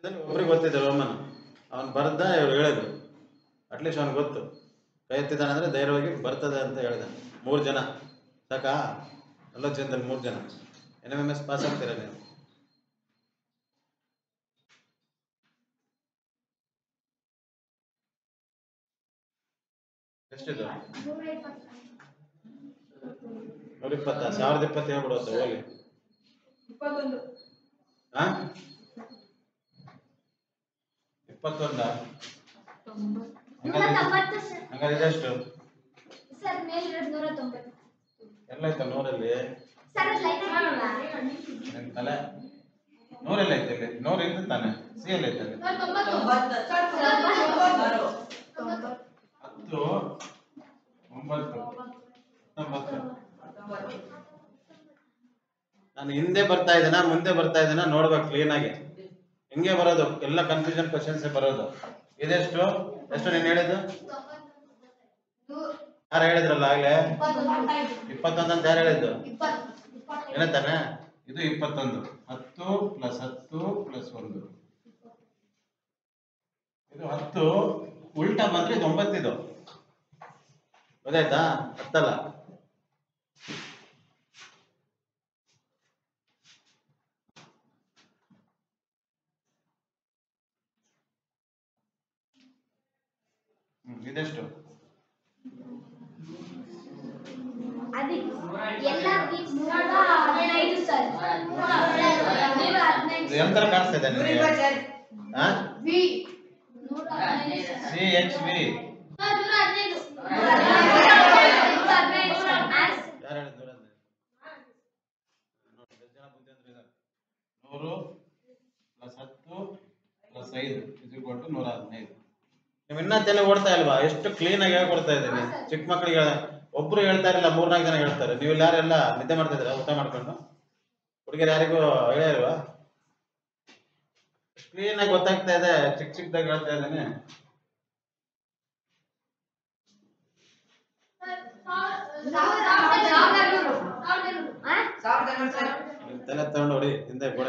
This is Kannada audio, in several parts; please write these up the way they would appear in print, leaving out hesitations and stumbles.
ಒಬ್ರಿಗೆ ಗೊತ್ತಿದೆ ರೋಮನ್, ಅವನು ಬರ್ದ, ಇವ್ರು ಹೇಳಿದ್ರು. ಅಟ್ಲೀಸ್ಟ್ ಅವ್ನಿಗೆ ಗೊತ್ತು, ಕೈ ಎತ್ತಿದ್ದಾನೆ ಅಂದರೆ ಧೈರ್ಯವಾಗಿ ಬರ್ತದೆ ಅಂತ ಹೇಳಿದ. 3 ಜನ ಸಾಕಾ? 40 ಜನದಲ್ಲಿ 3 ಜನ NMMS ಪಾಸ್ ಆಗ್ತೀರಾ ನೀವು? ಎಷ್ಟಿದು? 120. 1020 ಹೇಳ್ಬಿಡುತ್ತೆ ಹೋಗಿ. 21. 21. ಹಂಗಾದ್ರೆ ಇದೆಷ್ಟು? ಎಲ್ಲ ಐತಲ್ಲ 100ರಲ್ಲಿ? ನಿನ್ ತಲೆ 100 ಐತೆ ಇಲ್ಲಿ. 100 ಇದ್ದು ತಾನೆ? ಸಿ ಎಲ್ಲಿ ಐತೆ? 10 9 19. ನಾನು ಹಿಂದೆ ಬರ್ತಾ ಇದ್ದೇನಾ ಮುಂದೆ ಬರ್ತಾ ಇದ್ದೇನಾ ನೋಡ್ಬೇಕು ಕ್ಲೀನಾಗಿ. ಹಿಂಗೆ ಬರೋದು, ಎಲ್ಲ ಕನ್ಫ್ಯೂಷನ್ ಕ್ವಶನ್ಸ್ ಬರೋದು. ಇದೆಷ್ಟು? ಎಷ್ಟು ನೀನು ಹೇಳಿದ್ದು? ಯಾರು ಹೇಳಿದ್ರಲ್ಲ ಆಗ್ಲೇ? 21 ಅಂತ ಯಾರು ಹೇಳಿದ್ದು? ಏನಂತಾನೆ? ಇದು 21. 10 + 10 + 1. ಇದು 10 ಉಲ್ಟಾ ಬಂದ್ರೆ ಇದು 9. ಇದು ಗೊತ್ತಾಯ್ತಾ? 10 ಅಲ್ಲ. ಇದೆಷ್ಟು? ಎಂತರ ಕಾಣಿಸ್ತಾ ಇದೆ ನಿಮಗೆ? CHV ಯಾರು ಹೇಳಿದ್ರು? 100 + 10 + 5 = 115. ನೀವು ಇನ್ನೂ ತಲೆ ಓಡ್ತಾ ಇಲ್ವಾ? ಎಷ್ಟು ಕ್ಲೀನ್ ಆಗಿ ಹೇಳ್ಕೊಡ್ತಾ ಇದ್ದೀನಿ. ಚಿಕ್ಕ ಮಕ್ಕಳಿಗೆ ಒಬ್ರು ಹೇಳ್ತಾ ಇರಲಿಲ್ಲ, 3-4 ಜನ ಹೇಳ್ತಾರೆ. ನೀವು ಇಲ್ಲಿ ಯಾರೆಲ್ಲ ನಿದ್ದೆ ಮಾಡ್ತಾ ಇದ್ದೀರಾ ಊಟ ಮಾಡ್ಕೊಂಡು? ಹುಡುಗಿರು ಯಾರಿಗೂ ಹೇಳೇ ಇಲ್ವಾ? ಕ್ಲೀನ್ ಆಗಿ ಗೊತ್ತಾಗ್ತಾ ಇದೆ, ಚಿಕ್ಕದಾಗಿ ಹೇಳ್ತಾ ಇದ್ದೇನೆ. ತಲೆ ತಗೊಂಡು ಹೊಡಿ, ಹಿಂದೆ ಕೂಡ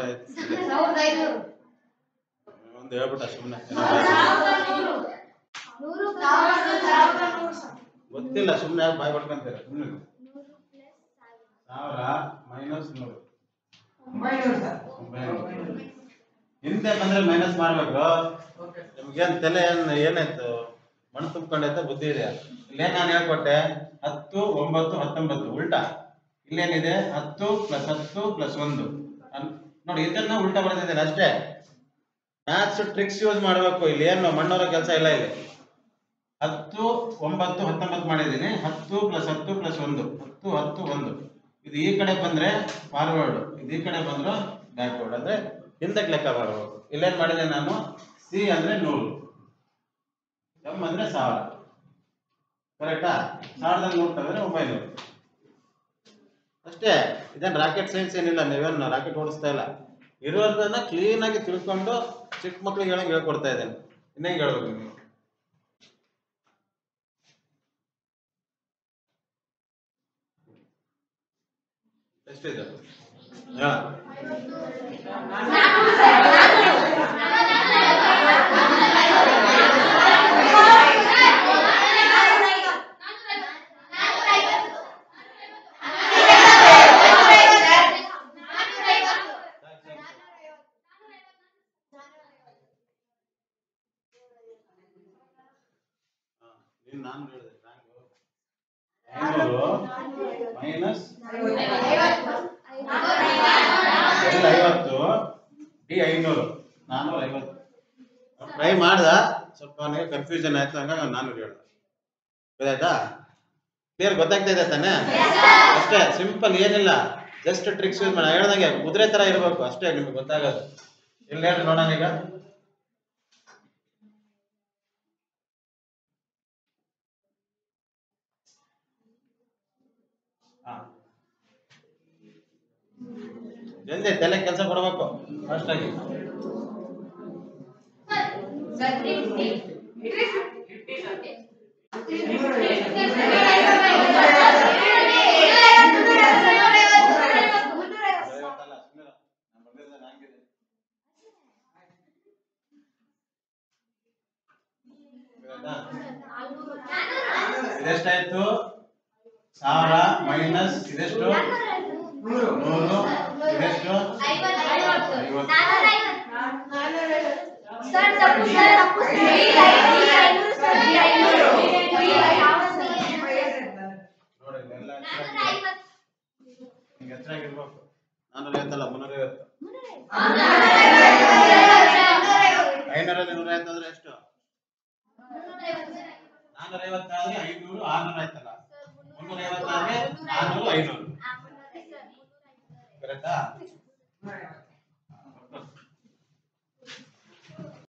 ಒಂದು ಹೇಳ್ಬಿಟ್ಟ ಸುಮ್ಮನೆ. ಗೊತ್ತಿಲ್ಲ, ಸುಮ್ಮನೆ ಯಾಕೆ ಬಾಯ್ ಪಡ್ಕೊಂತೀರ? ಸುಮ್ಮನೆ 1000 - 100 ಹಿಂದೆ ಬಂದ್ರೆ ಮೈನಸ್ ಮಾಡ್ಬೇಕು. ನಿಮ್ಗೇನ್ ತಲೆ ಏನಾಯ್ತು? ಮಣ್ಣು ತುಂಬ್ಕೊಂಡೈತೆ, ಬುದ್ಧಿ ಇದೆಯಾ? ಇಲ್ಲೇನ್ ನಾನು ಹೇಳ್ಕೊಟ್ಟೆ? 10 9 19 ಉಲ್ಟಾ. ಇಲ್ಲೇನಿದೆ? 10 + 10 + 1. ನೋಡಿ, ಇದನ್ನ ಉಲ್ಟಾ ಬರ್ತಿದ್ದೇನೆ ಅಷ್ಟೇ. ಮ್ಯಾಥ್ಸ್ ಟ್ರಿಕ್ಸ್ ಯೂಸ್ ಮಾಡಬೇಕು. ಇಲ್ಲಿ ಏನು ಮಣ್ಣವರ ಕೆಲಸ ಇಲ್ಲ. ಇಲ್ಲಿ 10 9 19 ಮಾಡಿದ್ದೀನಿ. 10 + 10 + 1 10 10 1. ಇದು ಈ ಕಡೆ ಬಂದ್ರೆ ಫಾರ್ವರ್ಡ್, ಇದು ಈ ಕಡೆ ಬಂದ್ರೆ ಬ್ಯಾಕ್ವರ್ಡ್, ಅಂದ್ರೆ ಹಿಂದಕ್ಕೆ ಲೆಕ್ಕ ಮಾಡಬೇಕು. ಇಲ್ಲೇನ್ ಮಾಡಿದೆ ನಾನು? C ಅಂದ್ರೆ 100, M ಅಂದ್ರೆ 1000. ಕರೆಕ್ಟಾ? 1000 ತೆಗೆದ್ರೆ 900 ಅಷ್ಟೇ. ಇದೇನು ರಾಕೆಟ್ ಸೈನ್ಸ್ ಏನಿಲ್ಲ. ನೀವೇನು ರಾಕೆಟ್ ಓಡಿಸ್ತಾ ಇಲ್ಲ. ಇರೋದನ್ನ ಕ್ಲೀನ್ ಆಗಿ ತಿಳ್ಕೊಂಡು ಚಿಕ್ಕ ಮಕ್ಳಿಗೆ ಹೇಳಂಗೆ ಹೇಳ್ಕೊಡ್ತಾ ಇದ್ದೇನೆ. ಇನ್ನೇಂಗೆ ಹೇಳ್ಬೇಕು ನೀವು? ಎಷ್ಟಿದೆ? ನಾನು ಹೇಳಿದೆ 500 ಮೈನಸ್ 50 ಡಿ 500 450. ಟ್ರೈ ಮಾಡ್ದ, ಸ್ವಲ್ಪ ಅವನಿಗೆ ಕನ್ಫ್ಯೂಷನ್ ಆಯ್ತು, ಹಂಗಾಗಿ 400 ಹೇಳ್ದ. ಗೊತ್ತಾಯ್ತಾ? ಕ್ಲಿಯರ್ ಗೊತ್ತಾಗ್ತಾ ಇದೆ ತಾನೆ? ಅಷ್ಟೇ ಸಿಂಪಲ್, ಏನಿಲ್ಲ. ಜಸ್ಟ್ ಟ್ರಿಕ್ಸ್ ಯೂಸ್ ಮಾಡಿ. ಹೇಳ್ದಂಗೆ ಕುದುರೆ ತರ ಇರಬೇಕು ಅಷ್ಟೇ, ನಿಮ್ಗೆ ಗೊತ್ತಾಗೋದು. ಇಲ್ಲಿ ಹೇಳ್ರಿ ನೋಡೋಣ ಈಗ. ಜಲ್ದಿ ತಲೆ ಕೆಲಸ ಕೊಡಬೇಕು ಫಾಸ್ಟ್ ಆಗಿ. ಇದೆಷ್ಟಾಯ್ತು? 1000 ಮೈನಸ್ ಇದೆಷ್ಟು? 100. ಇದೆಷ್ಟು? 50. ನೋಡಿ ಎಲ್ಲ ನಿಮ್ಗೆ ಎತ್ತರಾಗಿರ್ಬೇಕು. 450 ಅಲ್ಲ 350. 500 150 ಅಂದ್ರೆ ಎಷ್ಟು? 450 ಆದ್ರೆ 500 600 ಆಯ್ತಲ್ಲ. 350 ಆದ್ರೆ 400 500. ಕರೆಕ್ಟಾ?